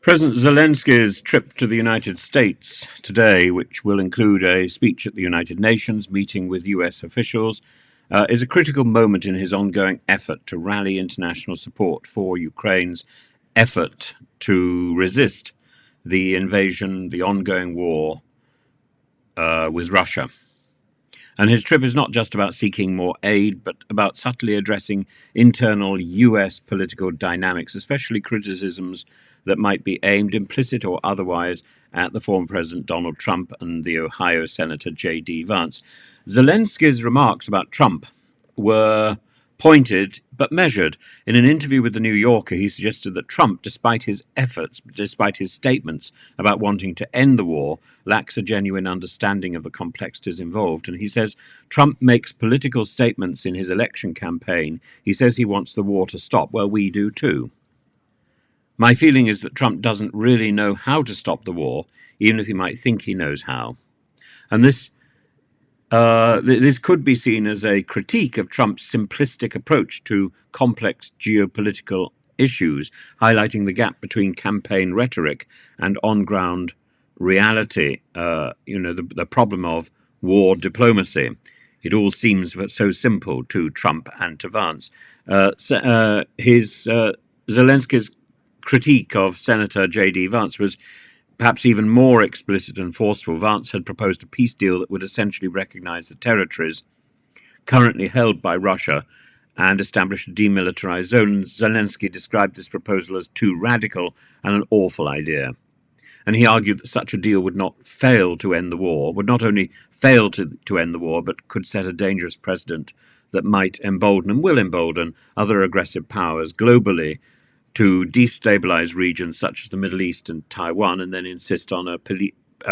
President Zelensky's trip to the United States today, which will include a speech at the United Nations, meeting with US officials, is a critical moment in his ongoing effort to rally international support for Ukraine's effort to resist the invasion, the ongoing war with Russia. And his trip is not just about seeking more aid, but about subtly addressing internal US political dynamics, especially criticisms that might be aimed, implicit or otherwise, at the former President Donald Trump and the Ohio Senator J.D. Vance. Zelensky's remarks about Trump were pointed but measured. In an interview with The New Yorker, he suggested that Trump, despite his efforts, despite his statements about wanting to end the war, lacks a genuine understanding of the complexities involved. And he says Trump makes political statements in his election campaign. He says he wants the war to stop. Well, we do too. My feeling is that Trump doesn't really know how to stop the war, even if he might think he knows how. And this could be seen as a critique of Trump's simplistic approach to complex geopolitical issues, highlighting the gap between campaign rhetoric and on-ground reality, the problem of war diplomacy. It all seems so simple to Trump and to Vance. Zelensky's critique of Senator J.D. Vance was perhaps even more explicit and forceful. Vance had proposed a peace deal that would essentially recognize the territories currently held by Russia and establish a demilitarized zone. Zelensky described this proposal as too radical and an awful idea. And he argued that such a deal would not fail to end the war, would not only fail to end the war, but could set a dangerous precedent that might embolden and will embolden other aggressive powers globally to destabilize regions such as the Middle East and Taiwan, and then insist on a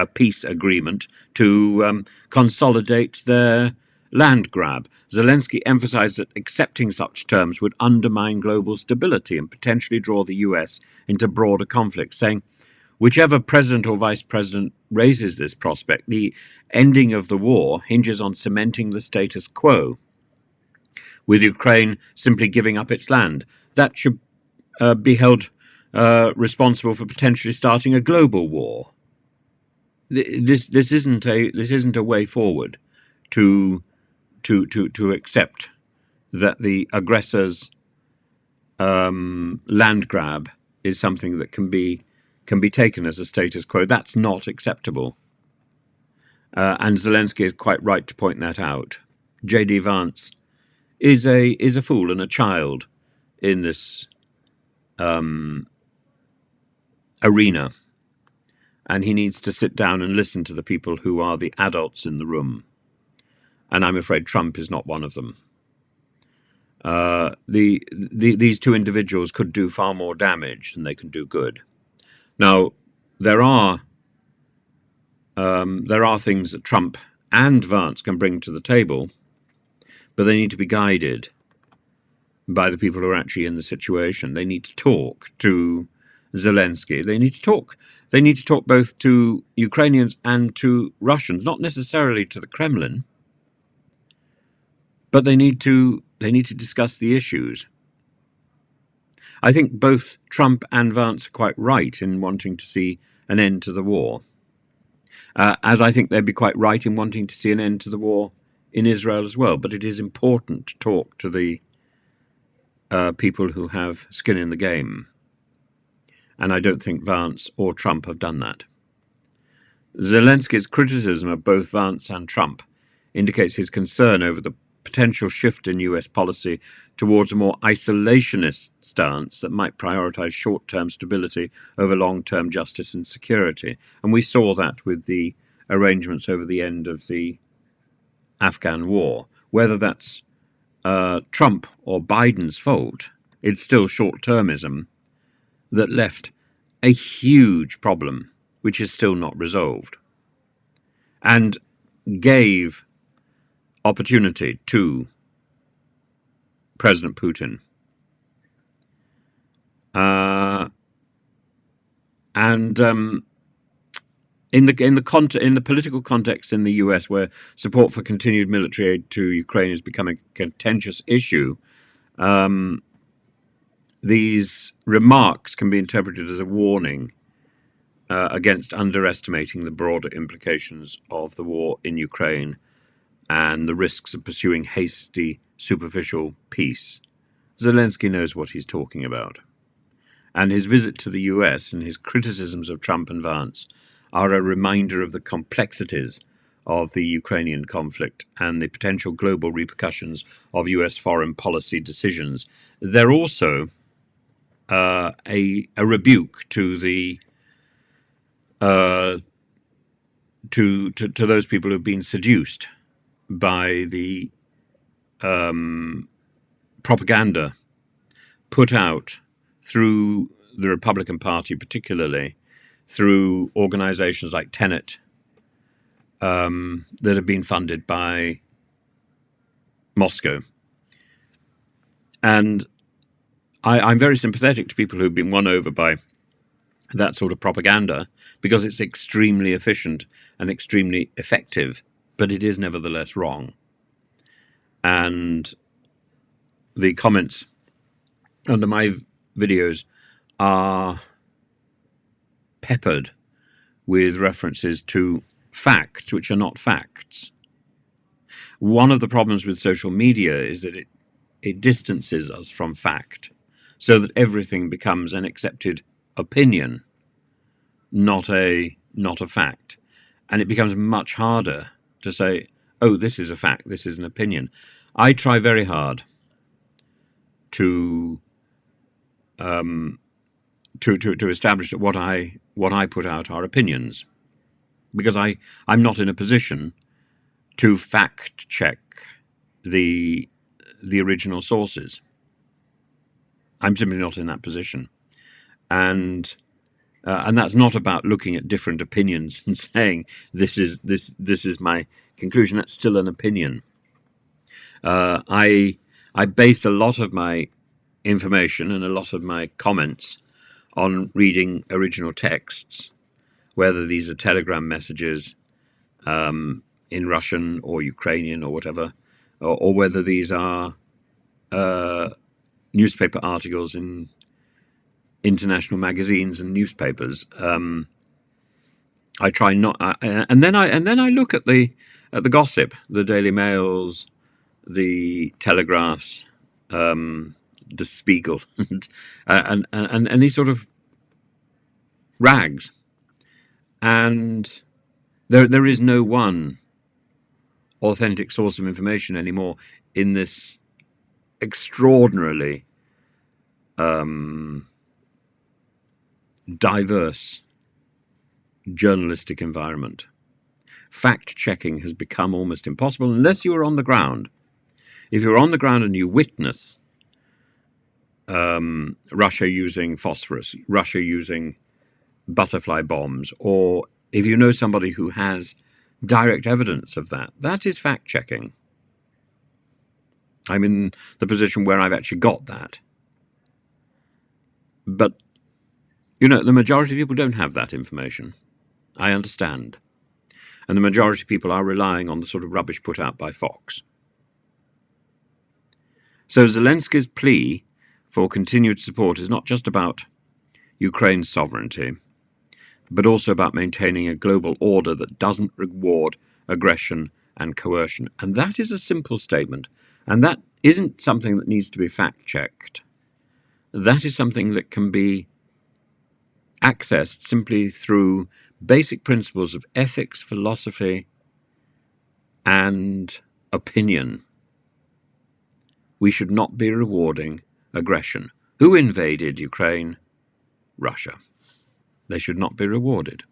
peace agreement to consolidate their land grab. Zelensky emphasized that accepting such terms would undermine global stability and potentially draw the US into broader conflict, saying, whichever president or vice president raises this prospect, the ending of the war hinges on cementing the status quo, with Ukraine simply giving up its land. That should be held responsible for potentially starting a global war. This isn't a way forward to accept that the aggressor's land grab is something that can be taken as a status quo. That's not acceptable, and Zelensky is quite right to point that out. J.D. Vance is a fool and a child in this arena, and he needs to sit down and listen to the people who are the adults in the room, and I'm afraid Trump is not one of them. These two individuals could do far more damage than they can do good. Now, there are things that Trump and Vance can bring to the table, but they need to be guided by the people who are actually in the situation. They need to talk to Zelensky. They need to talk. They need to talk both to Ukrainians and to Russians, not necessarily to the Kremlin, but they need to discuss the issues. I think both Trump and Vance are quite right in wanting to see an end to the war, as I think they'd be quite right in wanting to see an end to the war in Israel as well. But it is important to talk to the people who have skin in the game. And I don't think Vance or Trump have done that. Zelensky's criticism of both Vance and Trump indicates his concern over the potential shift in US policy towards a more isolationist stance that might prioritize short-term stability over long-term justice and security. And we saw that with the arrangements over the end of the Afghan war. Whether that's Trump or Biden's fault, it's still short-termism that left a huge problem, which is still not resolved, and gave opportunity to President Putin. In the political context in the US, where support for continued military aid to Ukraine is becoming a contentious issue, these remarks can be interpreted as a warning against underestimating the broader implications of the war in Ukraine and the risks of pursuing hasty, superficial peace. Zelenskyy knows what he's talking about. And his visit to the US and his criticisms of Trump and Vance are a reminder of the complexities of the Ukrainian conflict and the potential global repercussions of US foreign policy decisions. They're also a rebuke to the to those people who've been seduced by the propaganda put out through the Republican Party, particularly through organizations like Tenet, that have been funded by Moscow. And I'm very sympathetic to people who've been won over by that sort of propaganda, because it's extremely efficient and extremely effective, but it is nevertheless wrong. And the comments under my videos are peppered with references to facts which are not facts. One of the problems with social media is that it distances us from fact, so that everything becomes an accepted opinion, not a fact. And it becomes much harder to say, oh, this is a fact, this is an opinion. I try very hard to establish that what I put out are opinions, because I'm not in a position to fact check the original sources. I'm simply not in that position, and that's not about looking at different opinions and saying this is my conclusion. That's still an opinion. I base a lot of my information and a lot of my comments on reading original texts, whether these are telegram messages in Russian or Ukrainian or whatever, or whether these are newspaper articles in international magazines and newspapers. I try not, and then I look at the gossip, the Daily Mails, the Telegraphs, the Spiegel, and these sort of rags, and there is no one authentic source of information anymore in this extraordinarily diverse journalistic environment. Fact-checking has become almost impossible unless you are on the ground. If you're on the ground and you witness Russia using phosphorus, Russia using butterfly bombs, or if you know somebody who has direct evidence of that, that is fact-checking. I'm in the position where I've actually got that. But, you know, the majority of people don't have that information. I understand. And the majority of people are relying on the sort of rubbish put out by Fox. So Zelenskyy's plea for continued support is not just about Ukraine's sovereignty, but also about maintaining a global order that doesn't reward aggression and coercion. And that is a simple statement. And that isn't something that needs to be fact-checked. That is something that can be accessed simply through basic principles of ethics, philosophy, and opinion. We should not be rewarding aggression. Who invaded Ukraine? Russia. They should not be rewarded.